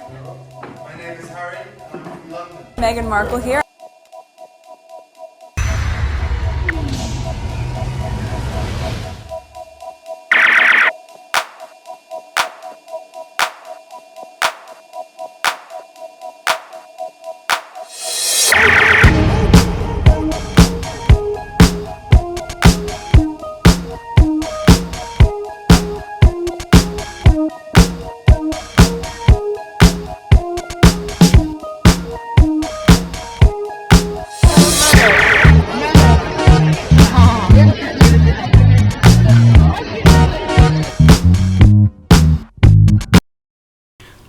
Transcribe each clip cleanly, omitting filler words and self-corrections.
My name is Harry, and I'm from London. Meghan Markle here.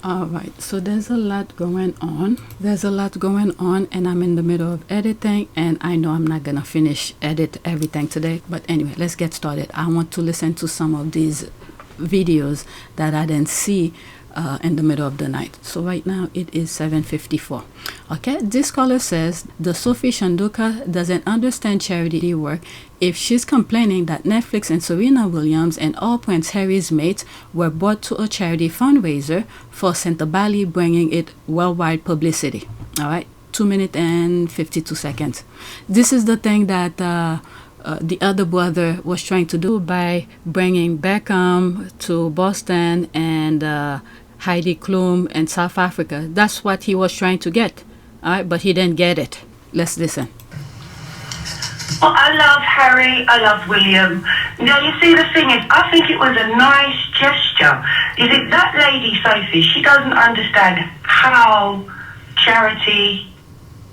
Alright, so there's a lot going on. And I'm in the middle of editing, and I know I'm not gonna finish edit everything today, but anyway, let's get started. I want to listen to some of these videos that I didn't see in the middle of the night. So right now it is 7:54. Okay, this caller says the Sophie Chandauka doesn't understand charity work if she's complaining that Netflix and Serena Williams and all Prince Harry's mates were brought to a charity fundraiser for Sentebale, bringing it worldwide publicity. All right, 2 minutes and 52 seconds. This is the thing that the other brother was trying to do by bringing Beckham to Boston and Heidi Klum in South Africa. That's what he was trying to get, all right, but he didn't get it. Let's listen. Well, I love Harry, I love William. Now, you see, the thing is, I think it was a nice gesture. You see, that lady, Sophie, she doesn't understand how charity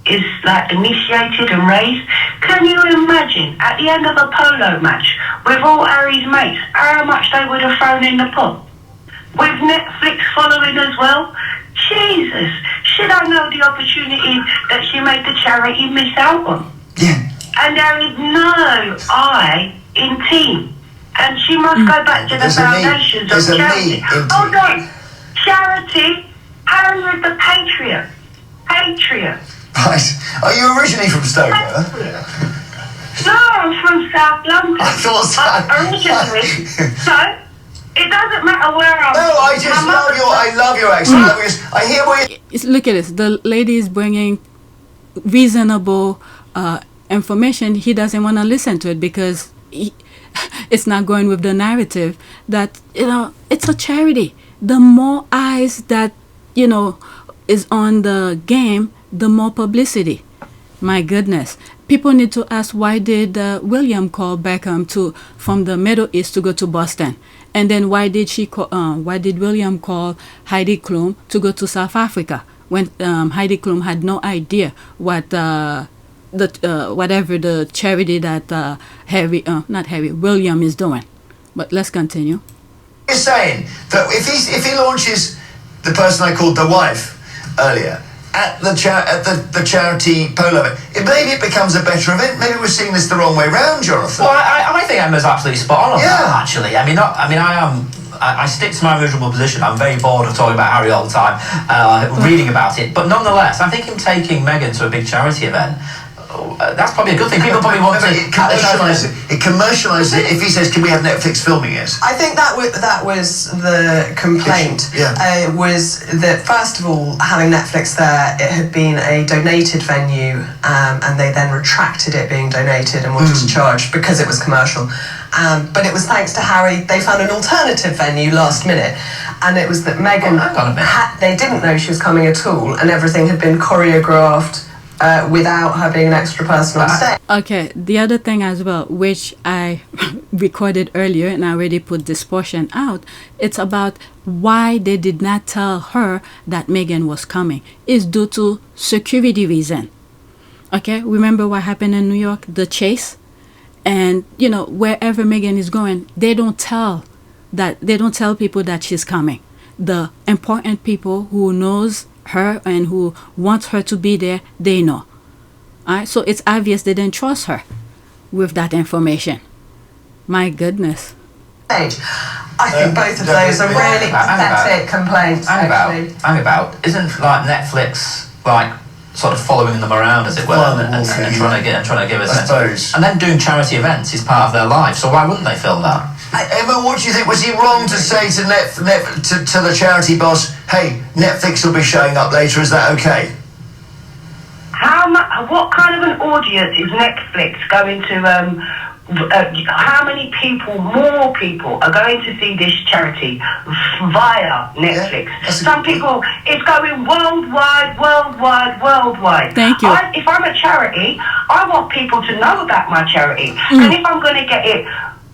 is like initiated and raised. Can you imagine at the end of a polo match with all Harry's mates how much they would have thrown in the pot? With Netflix following as well? Jesus, should I know the opportunity that she made the charity miss out on? Yeah. And there is no I in team. And she must go back to the foundations of charity. Hold on. Charity, Harry was the patriot. Patriot. Right. Are you originally from Stoke? No, I'm from South London. I thought so. Originally. So, it doesn't matter where I'm from. No, I love your accent. I hear what you... Look at this. The lady is bringing reasonable information. He doesn't want to listen to it because it's not going with the narrative that, it's a charity. The more eyes that, is on the game, the more publicity. My goodness. People need to ask, why did William call Beckham from the Middle East to go to Boston? And then why did William call Heidi Klum to go to South Africa when Heidi Klum had no idea what whatever the charity that William is doing? But let's continue. You're saying that if he launches the person I called the wife earlier at the charity polo event, maybe it becomes a better event. Maybe we're seeing this the wrong way round, Jonathan. Well, I think Emma's absolutely spot on that, actually. I stick to my original position. I'm very bored of talking about Harry all the time, reading about it. But nonetheless, I think him taking Meghan to a big charity event, that's probably a good thing. People probably want to commercialise it. It commercialises it. If he says, "Can we have Netflix filming it?" I think that was the complaint. Was that first of all, having Netflix there, it had been a donated venue, and they then retracted it being donated and wanted to charge because it was commercial. But it was thanks to Harry they found an alternative venue last minute, and it was that Meghan they didn't know she was coming at all, and everything had been choreographed. Without her being an extra person on stage. Okay, the other thing as well, which I recorded earlier and I already put this portion out, it's about why they did not tell her that Meghan was coming. It's due to security reason. Okay, remember what happened in New York, the chase? And, wherever Meghan is going, they don't tell people that she's coming. The important people who knows her and who wants her to be there, they know. All right, so it's obvious they didn't trust her with that information. My goodness. I think both of those are really pathetic complaints. Isn't like Netflix sort of following them around, as it were, and trying to give us a sense. And then doing charity events is part of their life. So why wouldn't they film that? Emma, what do you think? Was he wrong to say to the charity boss, hey, Netflix will be showing up later, is that okay? What kind of an audience is Netflix going to, how many people, more people are going to see this charity via Netflix? Yeah, some people, it's going worldwide. Thank you. If I'm a charity, I want people to know about my charity. And if I'm going to get it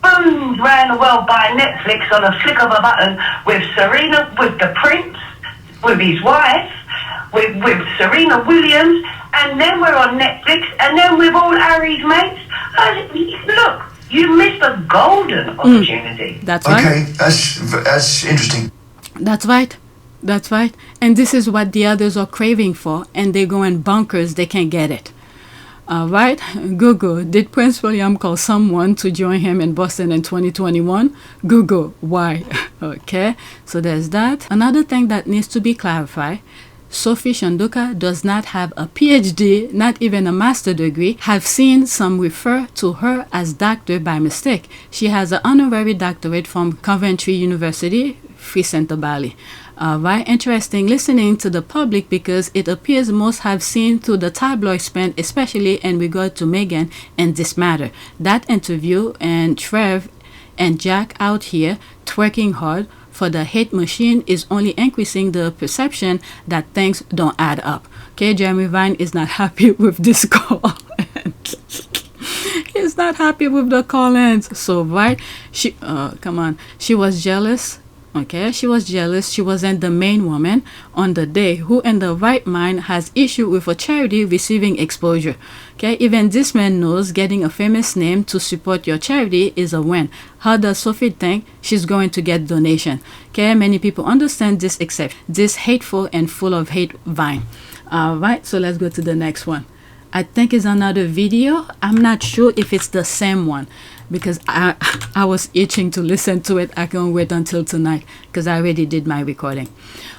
boomed around the world by Netflix on a flick of a button with Serena, with the Prince, with his wife, with Serena Williams, and then we're on Netflix, and then with all Harry's mates. Look, you missed a golden opportunity. That's right. Okay, that's interesting. That's right. That's right. And this is what the others are craving for, and they're going bonkers. They can't get it. All right. Google, did Prince William call someone to join him in Boston in 2021? Google, why? Okay. So there's that. Another thing that needs to be clarified. Sophie Chandauka does not have a PhD, not even a master's degree. Have seen some refer to her as doctor by mistake. She has an honorary doctorate from Coventry University, Sentebale. Right, interesting listening to the public because it appears most have seen through the tabloid spin, especially in regard to Meghan and this matter. That interview and Trev and Jack out here twerking hard for the hate machine is only increasing the perception that things don't add up. Okay, Jermy Vine is not happy with this call. He's not happy with the call-ins. So, right, she was jealous. Okay, she was jealous. She wasn't the main woman on the day. Who in the right mind has issue with a charity receiving exposure? Okay, even this man knows getting a famous name to support your charity is a win. How does Sophie think she's going to get donation? Okay, many people understand this except this hateful and full of hate Vine. Right, so let's go to the next one. I think it's another video. I'm not sure if it's the same one because I was itching to listen to it. I can't wait until tonight because I already did my recording.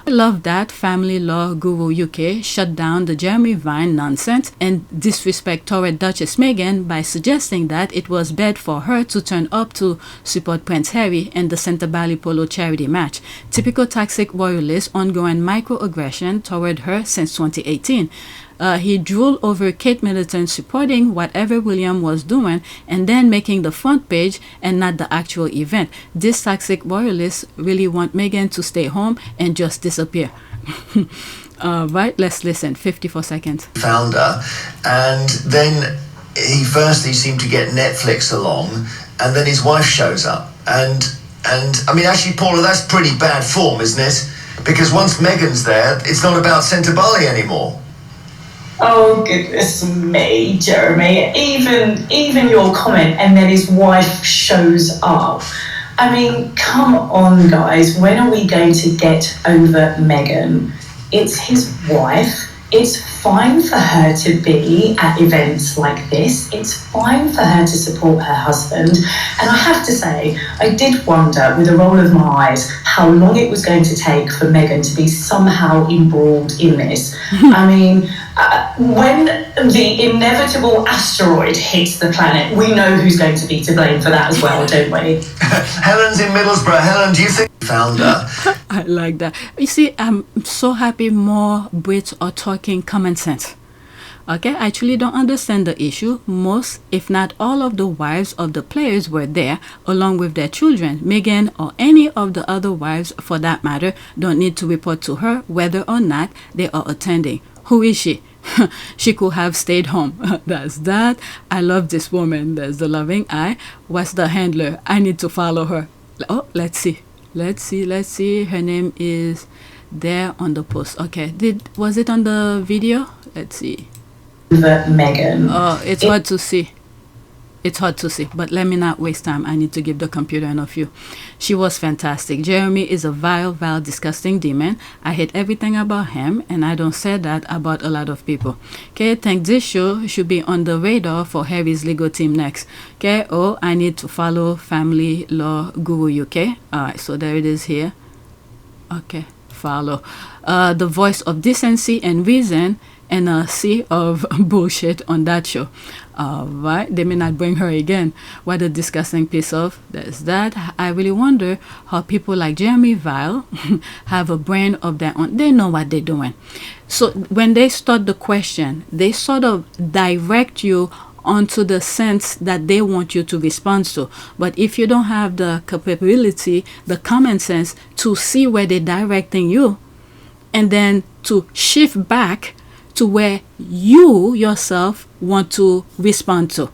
I love that Family Law Guru UK shut down the Jermy Vine nonsense and disrespect toward Duchess Meghan by suggesting that it was bad for her to turn up to support Prince Harry in the Sentebale Polo charity match. Typical toxic royalist ongoing microaggression toward her since 2018. He drooled over Kate Middleton supporting whatever William was doing and then making the front page and not the actual event. This toxic royalists really want Meghan to stay home and just disappear. Right, let's listen. 54 seconds. Founder, and then he seemed to get Netflix along, and then his wife shows up. And I mean, actually, Paula, that's pretty bad form, isn't it? Because once Meghan's there, it's not about Sentebale anymore. Oh goodness me, Jeremy. Even your comment and then his wife shows up. I mean, come on guys, when are we going to get over Meghan? It's his wife. It's fine for her to be at events like this. It's fine for her to support her husband. And I have to say, I did wonder, with a roll of my eyes, how long it was going to take for Meghan to be somehow embroiled in this. I mean, when the inevitable asteroid hits the planet, we know who's going to be to blame for that as well, don't we? Helen's in Middlesbrough. Helen, do you think founder? I like that. You see, I'm so happy more Brits are talking common sense. Okay, I actually don't understand the issue. Most, if not all of the wives of the players were there along with their children. Meghan or any of the other wives for that matter don't need to report to her whether or not they are attending. Who is she? She could have stayed home. That's that. I love this woman. There's the loving eye. What's the handler? I need to follow her. Oh, let's see. Her name is there on the post. Okay, was it on the video? Let's see. Meghan. Oh, it's hard to see. It's hard to see, but let me not waste time. I need to give the computer enough view. She was fantastic. Jeremy is a vile, disgusting demon. I hate everything about him, and I don't say that about a lot of people. Okay, I think this show should be on the radar for Harry's legal team next. Okay, oh, I need to follow Family Law Guru UK. Alright, so there it is here. Okay, follow. The voice of decency and reason and a sea of bullshit on that show. Right? They may not bring her again. What a disgusting piece of there's that. I really wonder how people like Jermy Vine have a brain of their own. They know what they're doing. So when they start the question, they sort of direct you onto the sense that they want you to respond to. But if you don't have the capability, the common sense to see where they're directing you, and then to shift back to where you yourself want to respond to.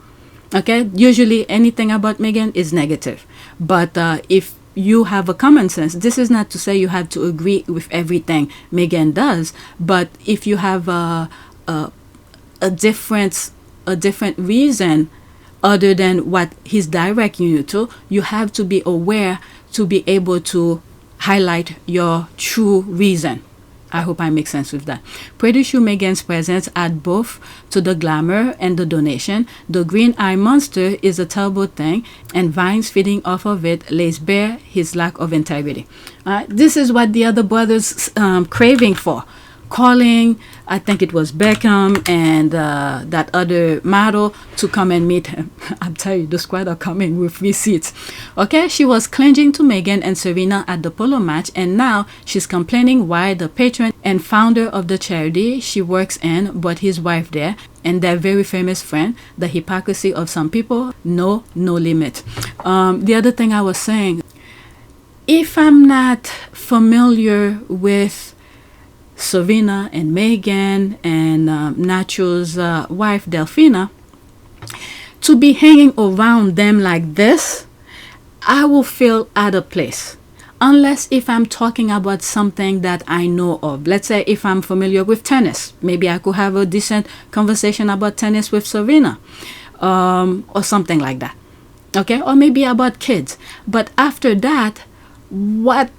Okay, usually anything about Meghan is negative, but if you have a common sense, this is not to say you have to agree with everything Meghan does, but if you have a different reason other than what he's directing you to, you have to be aware to be able to highlight your true reason. I hope I make sense with that. Pretty sure Meghan's presence add both to the glamour and the donation. The green eye monster is a terrible thing, and Vine's feeding off of it lays bare his lack of integrity. This is what the other brothers craving for. Calling, I think it was Beckham and that other model to come and meet him. I'm telling you, the squad are coming with receipts. Okay, she was clinging to Meghan and Serena at the polo match, and now she's complaining why the patron and founder of the charity she works in brought his wife there, and their very famous friend. The hypocrisy of some people, no limit. The other thing I was saying, if I'm not familiar with Serena and Meghan and Nacho's wife Delphina, to be hanging around them like this, I will feel out of place. Unless if I'm talking about something that I know of. Let's say if I'm familiar with tennis, maybe I could have a decent conversation about tennis with Serena, or something like that. Okay, or maybe about kids. But after that, what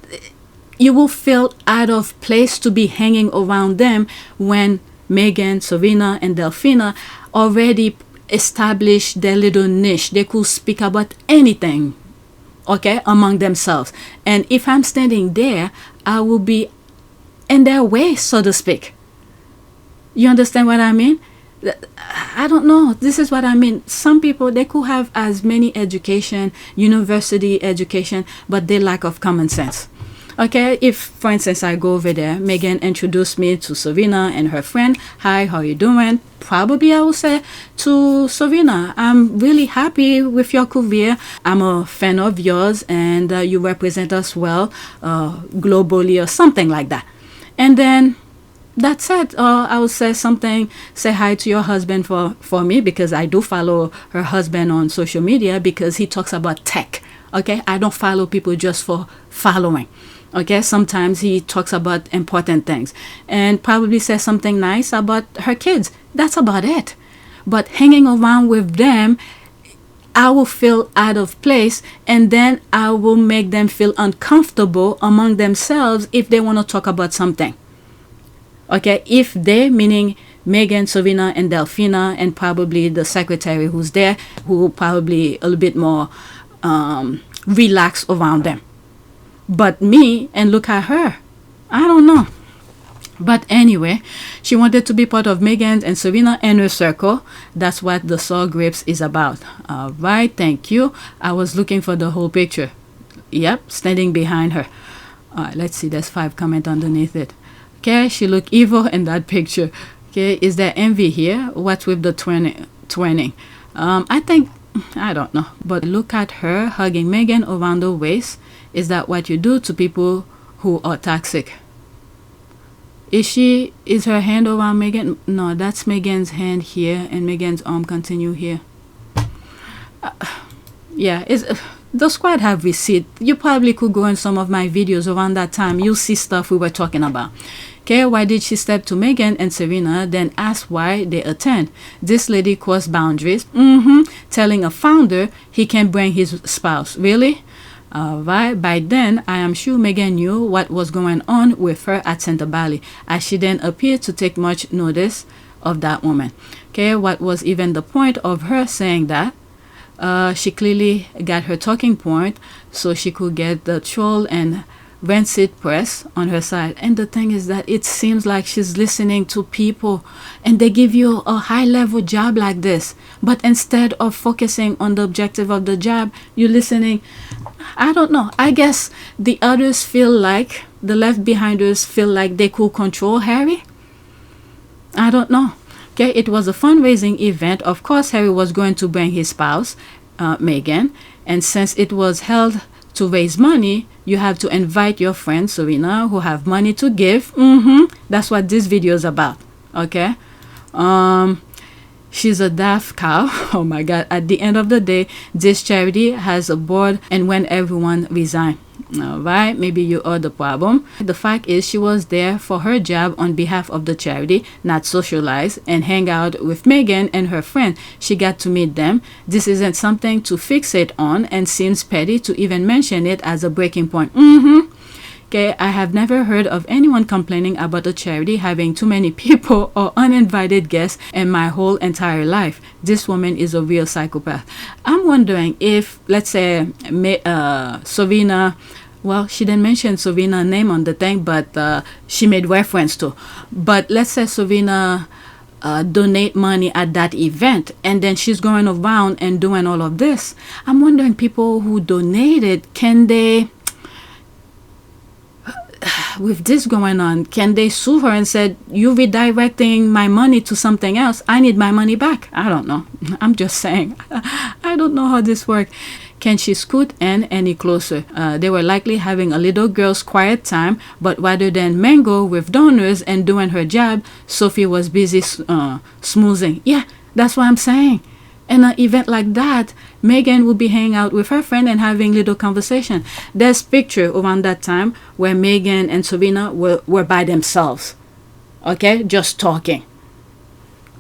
you will feel out of place to be hanging around them when Meghan, Serena, and Delphina already established their little niche. They could speak about anything, okay, among themselves. And if I'm standing there, I will be in their way, so to speak. You understand what I mean? I don't know. This is what I mean. Some people, they could have as many education, university education, but they lack of common sense. Okay, if, for instance, I go over there, Meghan introduced me to Serena and her friend. Hi, how you doing? Probably I will say to Serena, I'm really happy with your career. I'm a fan of yours, and you represent us well globally, or something like that. And then that's it. I will say something, say hi to your husband for me, because I do follow her husband on social media because he talks about tech. Okay, I don't follow people just for following. Okay, sometimes he talks about important things, and probably says something nice about her kids. That's about it. But hanging around with them, I will feel out of place, and then I will make them feel uncomfortable among themselves if they want to talk about something. Okay, if they, meaning Meghan, Serena, and Delphina, and probably the secretary who's there, who will probably a little bit more relaxed around them. But me, and look at her, I don't know. But anyway, she wanted to be part of Meghan and Serena inner circle. That's what the Sour Grapes is about. All right, thank you. I was looking for the whole picture. Yep, standing behind her. All right, let's see, there's 5 comments underneath it. Okay, she looked evil in that picture. Okay, is there envy here? What's with the twinning? I think, I don't know. But look at her hugging Meghan around the waist. Is that what you do to people who are toxic? Is her hand around Meghan? No, that's Meghan's hand here, and Meghan's arm continue here. Yeah, the squad have receipt. You probably could go in some of my videos around that time. You'll see stuff we were talking about. Okay, why did she step to Meghan and Serena, then ask why they attend? This lady crossed boundaries. Telling a founder he can bring his spouse. Really? Right. By then, I am sure Meghan knew what was going on with her at Sentebale, as she didn't appear to take much notice of that woman. Okay, what was even the point of her saying that? She clearly got her talking point so she could get the troll and Vincent Press on her side. And the thing is that it seems like she's listening to people and they give you a high level job like this. But instead of focusing on the objective of the job, you're listening. I don't know. I guess the others feel like, the left behinders feel like they could control Harry. I don't know. Okay, it was a fundraising event. Of course, Harry was going to bring his spouse, Meghan. And since it was held to raise money, you have to invite your friend Serena who have money to give. That's what this video is about. Okay. She's a daft cow. Oh my God. At the end of the day, this charity has a board, and when everyone resign. All right, maybe you are the problem. The fact is she was there for her job on behalf of the charity, not socialize and hang out with Meghan and her friend. She got to meet them. This isn't something to fixate on and seems petty to even mention it as a breaking point. Okay, I have never heard of anyone complaining about a charity having too many people or uninvited guests in my whole entire life. This woman is a real psychopath. I'm wondering if, let's say, Serena, well, she didn't mention Serena's name on the thing, but she made reference to. But let's say Serena donate money at that event, and then she's going around and doing all of this. I'm wondering, people who donated, can they, with this going on, can they sue her and said, you redirecting my money to something else, I need my money back? I don't know. I'm just saying. I don't know how this works. Can she scoot in any closer? They were likely having a little girl's quiet time, but rather than mingle with donors and doing her job, Sophie was busy smoozing. Yeah, that's what I'm saying. In an event like that, Meghan would be hanging out with her friend and having little conversation. There's picture around that time where Meghan and Serena were by themselves. Okay, just talking.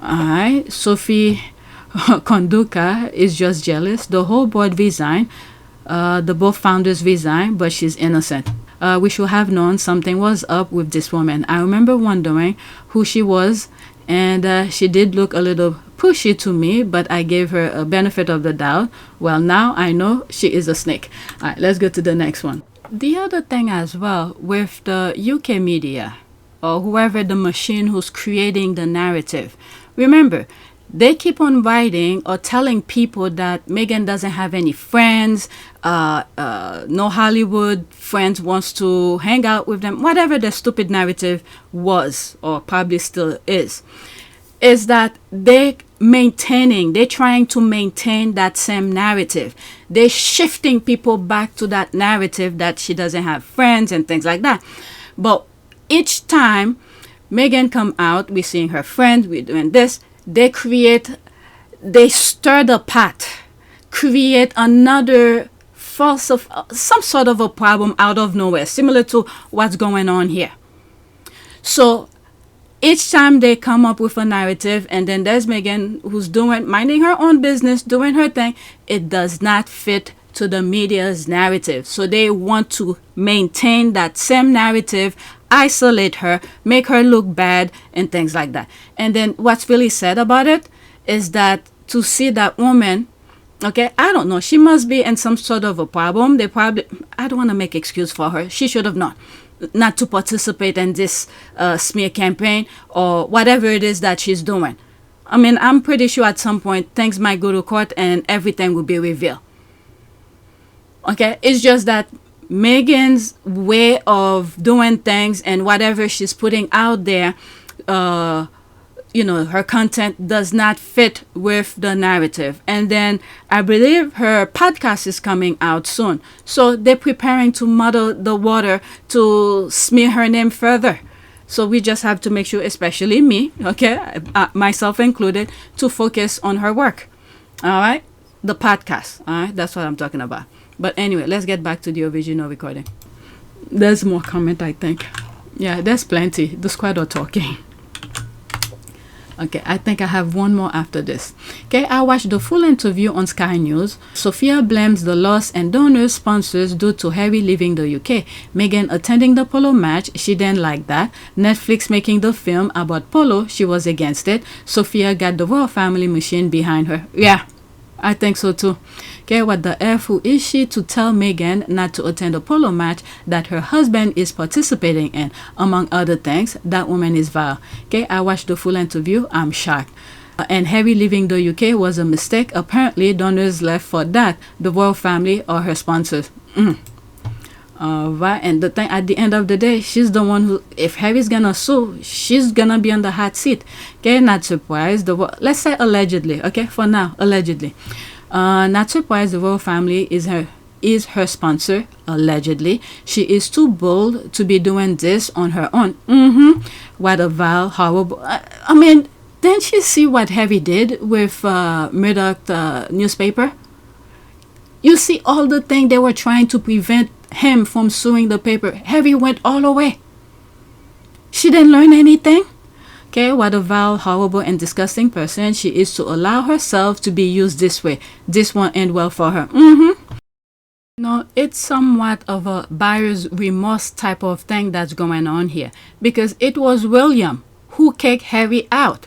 Alright, Sophie Chandauka is just jealous. The whole board resigned. The both founders resigned, but she's innocent. We should have known something was up with this woman. I remember wondering who she was, and she did look a little pushy to me, but I gave her a benefit of the doubt. Well, now I know she is a snake. All right, let's go to the next one. The other thing as well with the UK media, or whoever the machine who's creating the narrative, remember, they keep on writing or telling people that Meghan doesn't have any friends, no Hollywood friends wants to hang out with them, whatever the stupid narrative was or probably still is that they're trying to maintain that same narrative. They're shifting people back to that narrative that she doesn't have friends and things like that. But each time Meghan come out, we're seeing her friends, we're doing this, they stir the pot, create another false of some sort of a problem out of nowhere, similar to what's going on here. So each time they come up with a narrative, and then there's Meghan who's minding her own business, doing her thing, it does not fit to the media's narrative. So they want to maintain that same narrative, isolate her, make her look bad, and things like that. And then what's really sad about it is that to see that woman, okay, I don't know, she must be in some sort of a problem. I don't want to make excuse for her. She should have known not to participate in this smear campaign or whatever it is that she's doing. I mean, I'm pretty sure at some point things might go to court and everything will be revealed. Okay, it's just that Meghan's way of doing things and whatever she's putting out there, her content does not fit with the narrative. And then I believe her podcast is coming out soon. So they're preparing to muddle the water to smear her name further. So we just have to make sure, especially me, okay, myself included, to focus on her work. All right, the podcast. All right, that's what I'm talking about. But anyway, let's get back to the original recording. There's more comment, I think. Yeah, there's plenty. The squad are talking. Okay, I think I have one more after this. Okay, I watched the full interview on Sky News. Sophia blames the loss and donors sponsors due to Harry leaving the UK. Meghan attending the Polo match, she didn't like that. Netflix making the film about Polo, she was against it. Sophia got the royal family machine behind her. Yeah, I think so too. Okay, what the F who is she to tell Meghan not to attend a polo match that her husband is participating in? Among other things, that woman is vile. Okay, I watched the full interview. I'm shocked. And Harry leaving the UK was a mistake. Apparently, donors left for that. The royal family or her sponsors. Right, and the thing at the end of the day, she's the one who, if Harry's gonna sue, she's gonna be on the hot seat. Okay, not surprised. Let's say allegedly. Okay, for now, allegedly. Not surprised. The royal family is her sponsor. Allegedly, she is too bold to be doing this on her own. What a vile, horrible. I mean, didn't she see what Harry did with Murdoch newspaper? You see all the things they were trying to prevent him from suing the paper. Harry went all the way. She didn't learn anything. Okay, what a vile, horrible, and disgusting person she is to allow herself to be used this way. This won't end well for her. No, it's somewhat of a buyer's remorse type of thing that's going on here, because it was William who kicked Harry out.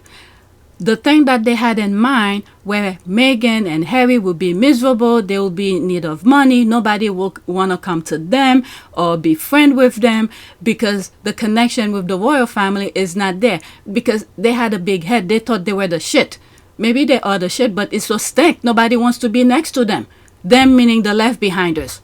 The thing that they had in mind, where Meghan and Harry will be miserable, they will be in need of money, nobody will want to come to them or be friend with them, because the connection with the royal family is not there, because they had a big head. They thought they were the shit. Maybe they are the shit, but it's so stank. Nobody wants to be next to them. Them meaning the left behinders.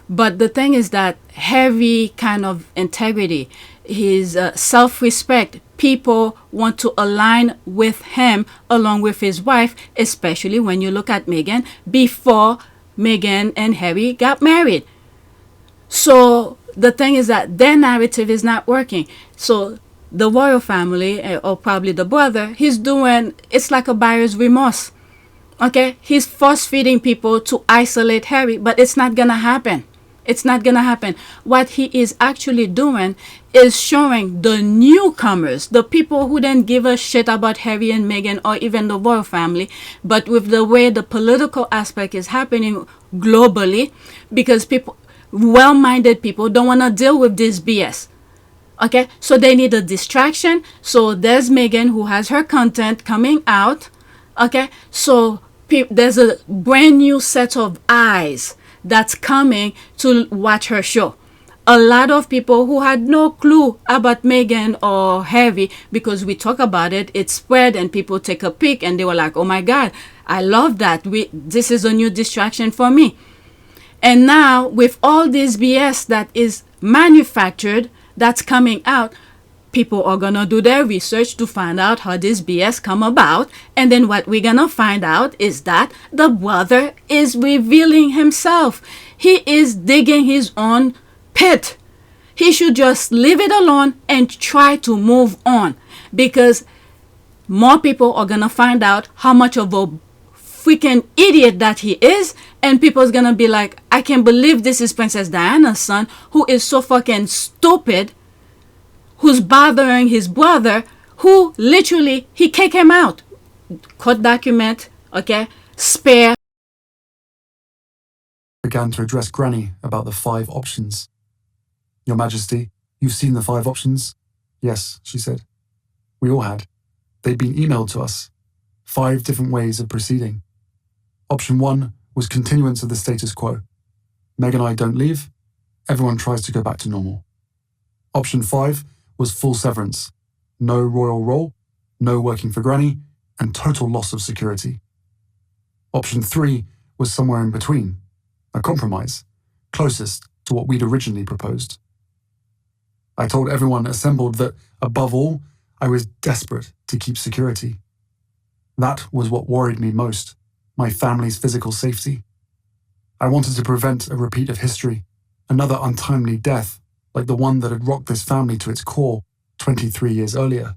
But the thing is that Harry kind of integrity, his self-respect, people want to align with him along with his wife, especially when you look at Meghan before Meghan and Harry got married. So the thing is that their narrative is not working. So the royal family, or probably the brother, it's like a buyer's remorse. Okay, he's force feeding people to isolate Harry, but it's not gonna happen. It's not gonna happen. What he is actually doing is showing the newcomers, the people who didn't give a shit about Harry and Meghan or even the royal family, but with the way the political aspect is happening globally, because people, well-minded people, don't want to deal with this BS. Okay, so they need a distraction. So there's Meghan who has her content coming out. Okay, so there's a brand new set of eyes that's coming to watch her show. A lot of people who had no clue about Meghan or Harry, because we talk about it, it spread and people take a peek and they were like, oh my God, I love that. This is a new distraction for me. And now with all this BS that is manufactured, that's coming out, people are gonna do their research to find out how this BS come about, and then what we're gonna find out is that the brother is revealing himself. He is digging his own pit. He should just leave it alone and try to move on, because more people are gonna find out how much of a freaking idiot that he is, and people's gonna be like, I can't believe this is Princess Diana's son, who is so fucking stupid, who's bothering his brother, who literally, he kicked him out. Court document, okay, spare. Began to address Granny about the 5 options. Your Majesty, you've seen the 5 options? Yes, she said. We all had. They'd been emailed to us. 5 different ways of proceeding. Option 1 was continuance of the status quo. Meg and I don't leave. Everyone tries to go back to normal. Option 5 was full severance. No royal role, no working for Granny, and total loss of security. Option 3 was somewhere in between. A compromise, closest to what we'd originally proposed. I told everyone assembled that, above all, I was desperate to keep security. That was what worried me most, my family's physical safety. I wanted to prevent a repeat of history, another untimely death like the one that had rocked this family to its core 23 years earlier,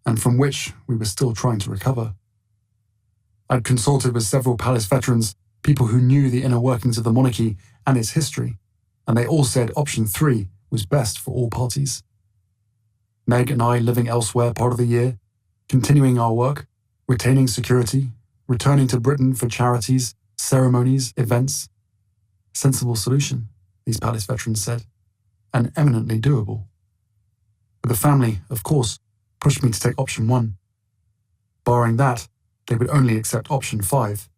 and from which we were still trying to recover. I'd consulted with several palace veterans, people who knew the inner workings of the monarchy and its history, and they all said option 3 was best for all parties. Meg and I living elsewhere part of the year, continuing our work, retaining security, returning to Britain for charities, ceremonies, events. Sensible solution, these palace veterans said, and eminently doable. But the family, of course, pushed me to take option 1. Barring that, they would only accept option 5.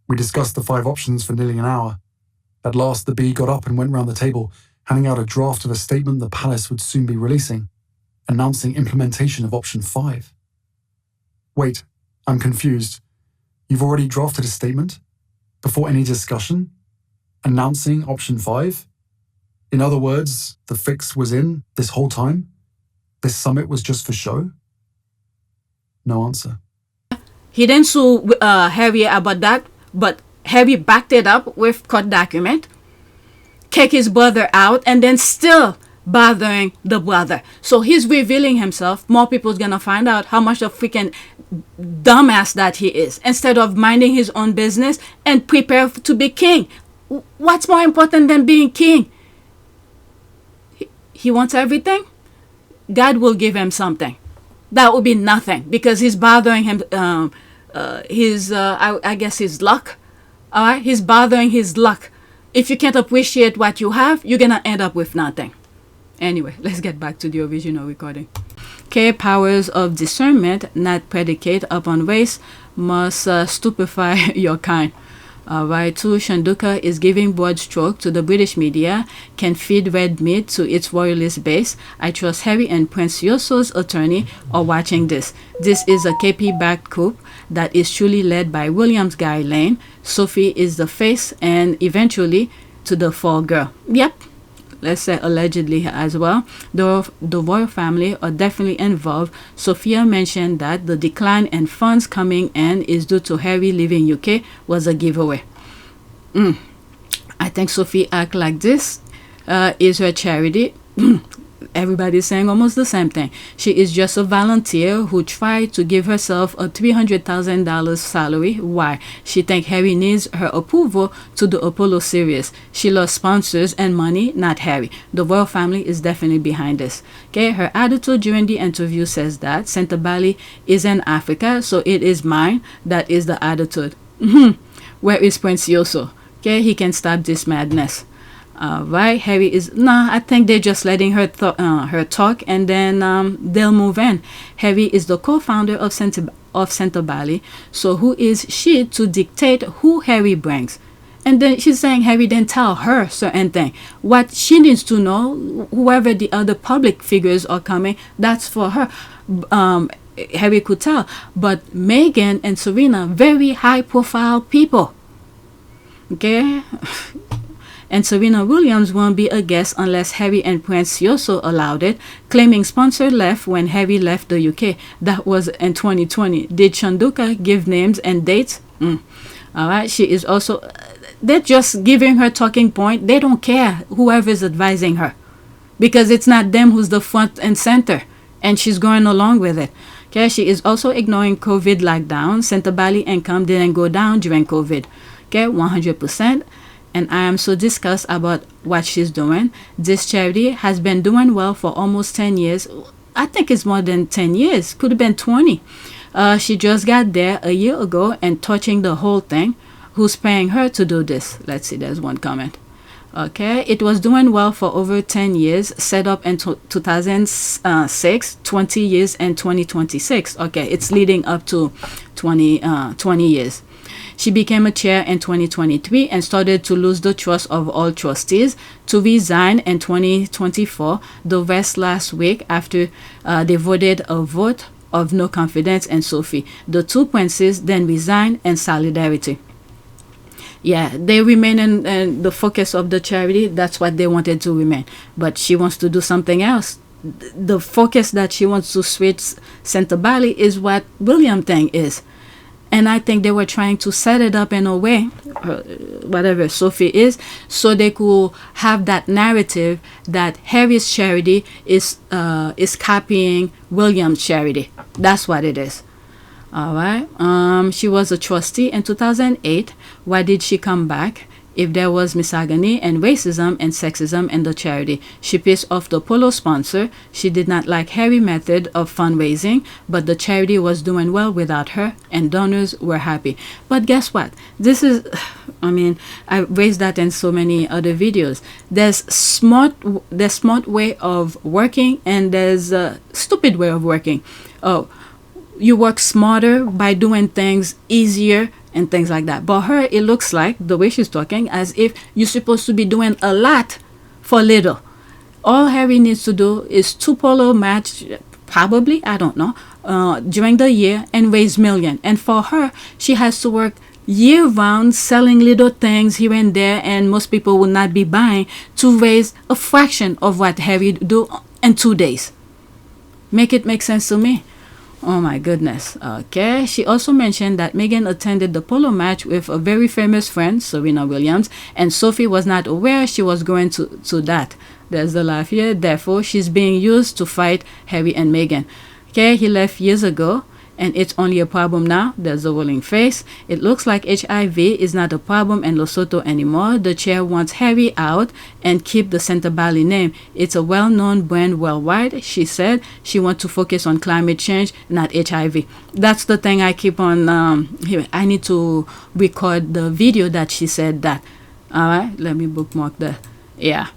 We discussed the 5 options for nearly an hour. At last, the bee got up and went round the table, handing out a draft of a statement the palace would soon be releasing, announcing implementation of option 5. Wait, I'm confused. You've already drafted a statement? Before any discussion? Announcing option 5? In other words, the fix was in this whole time? This summit was just for show? No answer. He didn't sue Harry about that, but Harry backed it up with court document, kick his brother out, and then still bothering the brother. So he's revealing himself. More people's gonna find out how much of freaking dumbass that he is, instead of minding his own business and prepare to be king. What's more important than being king? He wants everything. God will give him something. That would be nothing, because he's bothering him. I guess his luck. All right, he's bothering his luck. If you can't appreciate what you have, you're gonna end up with nothing. Anyway, let's get back to the original recording. Okay, powers of discernment, not predicate upon race, must stupefy your kind. Right, 2. Chandauka is giving broad stroke to the British media, can feed red meat to its royalist base. I trust Harry and Prince Yoso's attorney are watching this. This is a KP-backed coup that is truly led by William's guy Lane. Sophie is the face and eventually to the fall girl. Yep. Let's say allegedly as well. The royal family are definitely involved. Sophia mentioned that the decline in funds coming in is due to Harry leaving UK was a giveaway. I think Sophie act like this is her charity. Everybody's saying almost the same thing. She is just a volunteer who tried to give herself a $300,000 salary. Why? She thinks Harry needs her approval to the Polo series. She lost sponsors and money, not Harry. The royal family is definitely behind this. Okay, her attitude during the interview says that Sentebale is in Africa, so it is mine. That is the attitude. Where is Prince Yoso? Okay, he can stop this madness. Right, Harry is I think they're just letting her her talk, and then they'll move in. Harry is the co-founder of Sentebale, so who is she to dictate who Harry brings? And then she's saying Harry didn't tell her certain thing. What she needs to know, whoever the other public figures are coming, that's for her. Harry could tell, but Meghan and Serena, very high-profile people. Okay. And Serena Williams won't be a guest unless Harry and Prince Yoso allowed it, claiming sponsor left when Harry left the UK. That was in 2020. Did Chandauka give names and dates? Alright, she is also... They're just giving her talking point. They don't care whoever is advising her, because it's not them who's the front and center, and she's going along with it. Okay, she is also ignoring COVID lockdown. Sentebale income didn't go down during COVID. Okay, 100%. And I am so disgusted about what she's doing. This charity has been doing well for almost 10 years. I think it's more than 10 years. Could have been 20. She just got there a year ago and touching the whole thing. Who's paying her to do this? Let's see, there's one comment. Okay, it was doing well for over 10 years, set up in 2006, 20 years, and 2026. Okay, it's leading up to 20 years. She became a chair in 2023 and started to lose the trust of all trustees, to resign in 2024, the rest last week after they voted a vote of no confidence in Sophie. The 2 princes then resigned in solidarity. Yeah, they remain in the focus of the charity. That's what they wanted to remain. But she wants to do something else. The focus that she wants to switch Sentebale is what William thing is. And I think they were trying to set it up in a way, whatever Sophie is, so they could have that narrative that Harry's charity is copying William's charity. That's what it is. All right. She was a trustee in 2008. Why did she come back? If there was misogyny and racism and sexism in the charity, she pissed off the Polo sponsor. She did not like Harry's method of fundraising, but the charity was doing well without her, and donors were happy. But guess what? This is, I raised that in so many other videos. There's smart way of working, and there's a stupid way of working. Oh, you work smarter by doing things easier and things like that. But her, it looks like, the way she's talking, as if you're supposed to be doing a lot for little. All Harry needs to do is 2 polo match, probably, I don't know, during the year, and raise million. And for her, she has to work year-round selling little things here and there, and most people will not be buying, to raise a fraction of what Harry do in 2 days. Make it make sense to me. Oh my goodness. Okay. She also mentioned that Meghan attended the polo match with a very famous friend, Serena Williams, and Sophie was not aware she was going to that. There's the laugh here. Therefore, she's being used to fight Harry and Meghan. Okay, he left years ago, and it's only a problem now. There's a rolling face. It looks like HIV is not a problem in Lesotho anymore. The chair wants Harry out and keep the Sentebale name. It's a well-known brand worldwide. She said she wants to focus on climate change, not HIV. That's the thing I keep on. Here, I need to record the video that she said that. All right, let me bookmark that. Yeah.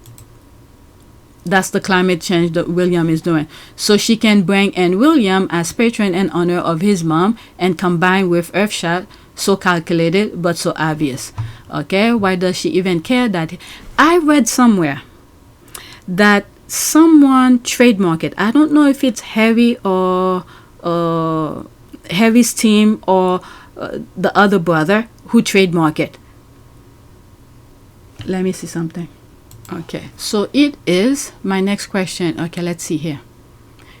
That's the climate change that William is doing. So she can bring in William as patron in honor of his mom and combine with Earthshot, so calculated but so obvious. Okay, why does she even care that? I read somewhere that someone trademarked it. I don't know if it's Harry or Harry's team or the other brother who trademarked it. Let me see something. Okay, so it is my next question. Okay, let's see here.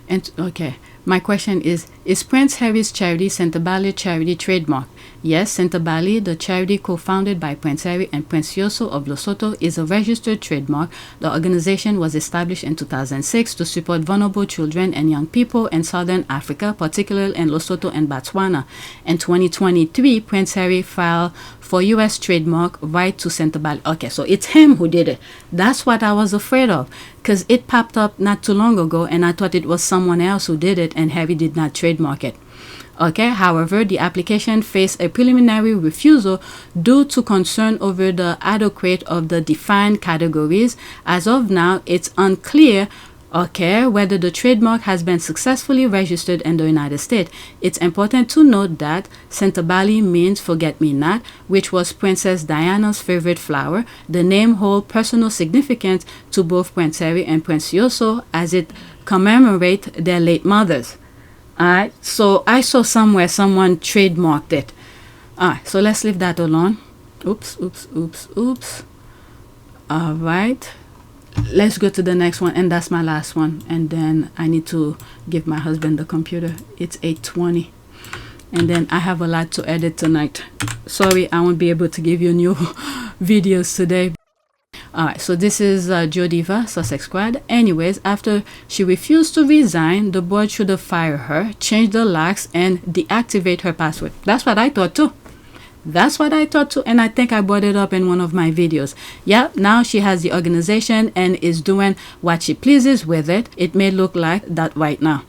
And okay, my question is Prince Harry's charity Sentebale charity trademark? Yes, Sentebale, the charity co-founded by Prince Harry and Prince Yoso of Lesotho, is a registered trademark. The organization was established in 2006 to support vulnerable children and young people in Southern Africa, particularly in Lesotho and Botswana. In 2023, Prince Harry filed for U.S. trademark right to Sentebale. Okay, so it's him who did it. That's what I was afraid of, because it popped up not too long ago, and I thought it was someone else who did it, and Harry did not trademark it. Okay, however, the application faced a preliminary refusal due to concern over the adequacy of the defined categories. As of now, it's unclear, okay, whether the trademark has been successfully registered in the United States. It's important to note that Sentebale means forget-me-not, which was Princess Diana's favorite flower. The name holds personal significance to both Prince Harry and Prince Yoso, as it commemorates their late mothers. Alright, so I saw somewhere someone trademarked it. Alright, so let's leave that alone. Oops. Alright, let's go to the next one, and that's my last one. And then I need to give my husband the computer. It's 8:20. And then I have a lot to edit tonight. Sorry, I won't be able to give you new videos today. Alright, so this is Jodiva, Sussex Squad. Anyways, after she refused to resign, the board should have fired her, changed the locks, and deactivate her password. That's what I thought too. And I think I brought it up in one of my videos. Yeah, now she has the organization and is doing what she pleases with it. It may look like that right now.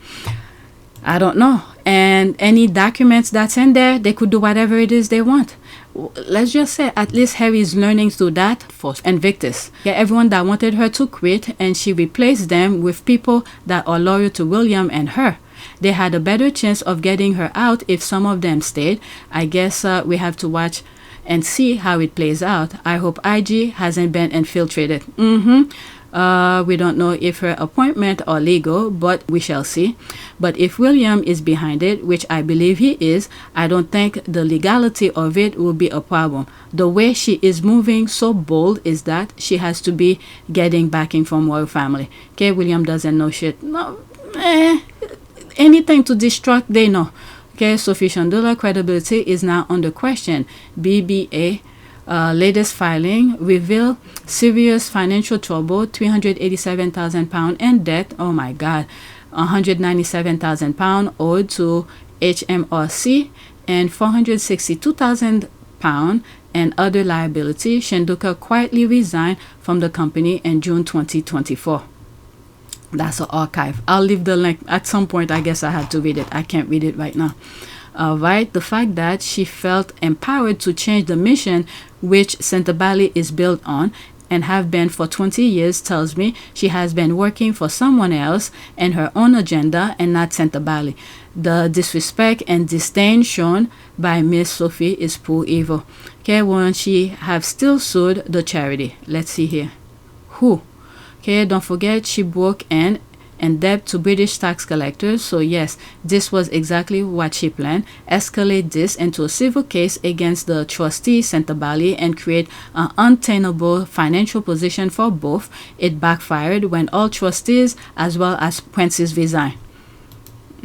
I don't know. And any documents that's in there, they could do whatever it is they want. Let's just say at least Harry is learning through that for Invictus. Yeah, everyone that wanted her to quit, and she replaced them with people that are loyal to William and her. They had a better chance of getting her out if some of them stayed. I guess we have to watch and see how it plays out. I hope IG hasn't been infiltrated. We don't know if her appointment are legal, but we shall see. But if William is behind it, which I believe he is, I don't think the legality of it will be a problem. The way she is moving so bold is that she has to be getting backing from royal family. Okay, William doesn't know shit. No, anything to distract, they know. Okay, Sophie Chandauka credibility is now under question. BBA latest filing reveal serious financial trouble, £387,000 in debt. Oh my God, £197,000 owed to HMRC and £462,000 and other liability. Chandauka quietly resigned from the company in June 2024. That's an archive. I'll leave the link at some point. I guess I had to read it. I can't read it right now. Right, the fact that she felt empowered to change the mission which Sentebale is built on, and have been for 20 years tells me she has been working for someone else and her own agenda and not Sentebale. The disrespect and disdain shown by Miss Sophie is pure evil. Okay, won't she have still sued the charity? Let's see here. Who? Okay, don't forget she broke in debt to British tax collectors. So yes, this was exactly what she planned. Escalate this into a civil case against the trustee Sentebale and create an untenable financial position for both. It backfired when all trustees as well as princes resigned.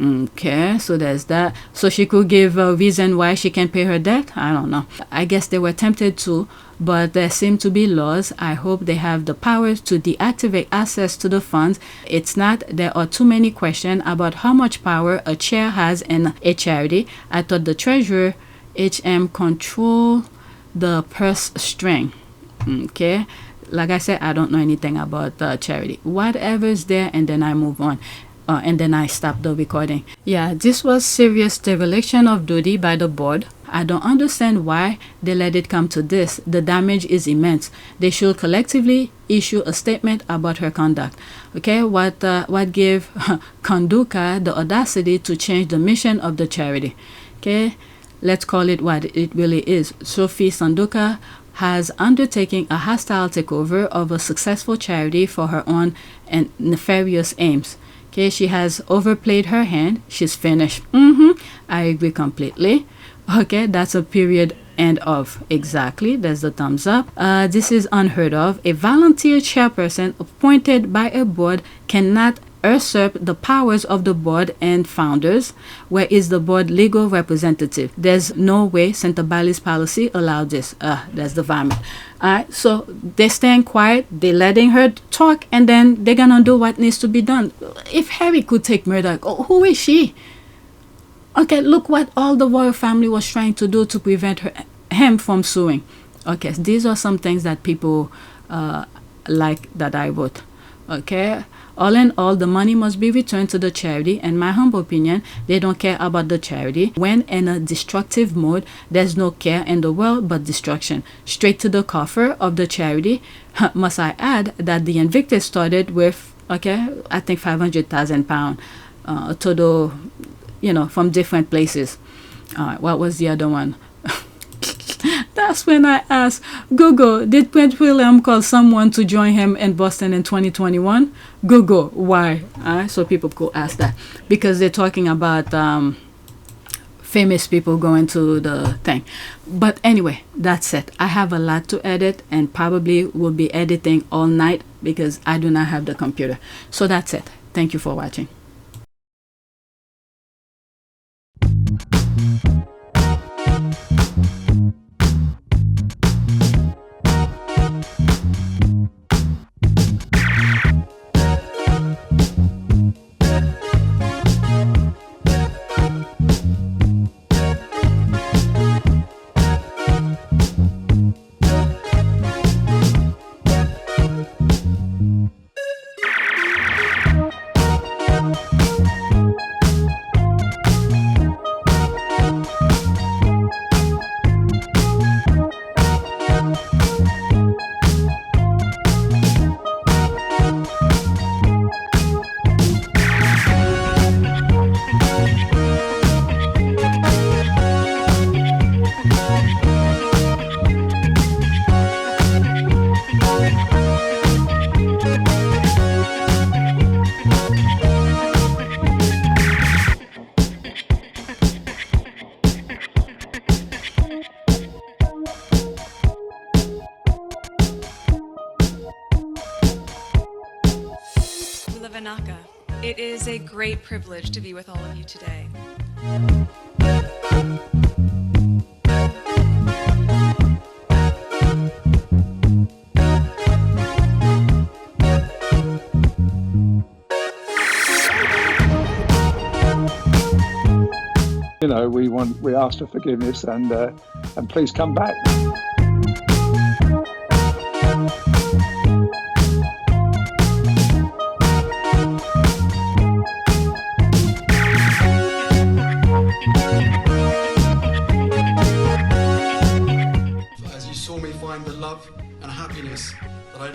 Okay, so there's that. So she could give a reason why she can't pay her debt? I don't know. I guess they were tempted to, but there seem to be laws. I hope they have the power to deactivate access to the funds. It's not. There are too many questions about how much power a chair has in a charity. I thought the treasurer, HM, control the purse string. Okay. Like I said, I don't know anything about the charity. Whatever's there, and then I move on. And then I stopped the recording. Yeah, this was serious dereliction of duty by the board. I don't understand why they let it come to this. The damage is immense. They should collectively issue a statement about her conduct. Okay, what gave Chandauka the audacity to change the mission of the charity? Okay, let's call it what it really is. Sophie Chandauka has undertaken a hostile takeover of a successful charity for her own and nefarious aims. Okay, she has overplayed her hand. She's finished. I agree completely. Okay, that's a period end of. Exactly, there's the thumbs up. This is unheard of. A volunteer chairperson appointed by a board cannot usurp the powers of the board and founders. Where is the board legal representative? There's no way Sentebale's policy allowed this. There's the vomit. Alright, so they staying quiet, they letting her talk, and then they're gonna do what needs to be done. If Harry could take Murdoch, who is she? Okay, look what all the royal family was trying to do to prevent him from suing. Okay, these are some things that people like that I wrote. Okay, all in all, the money must be returned to the charity. In my humble opinion, they don't care about the charity. When in a destructive mode, there's no care in the world but destruction. Straight to the coffer of the charity. Must I add that the Invictus started with, okay, I think £500,000 total, from different places. What was the other one? That's when I asked Google, did Prince William call someone to join him in Boston in 2021? Google, why? So people could ask that. Because they're talking about famous people going to the thing. But anyway, that's it. I have a lot to edit and probably will be editing all night because I do not have the computer. So that's it. Thank you for watching. It is a great privilege to be with all of you today. We asked for forgiveness and please come back. The love and happiness that I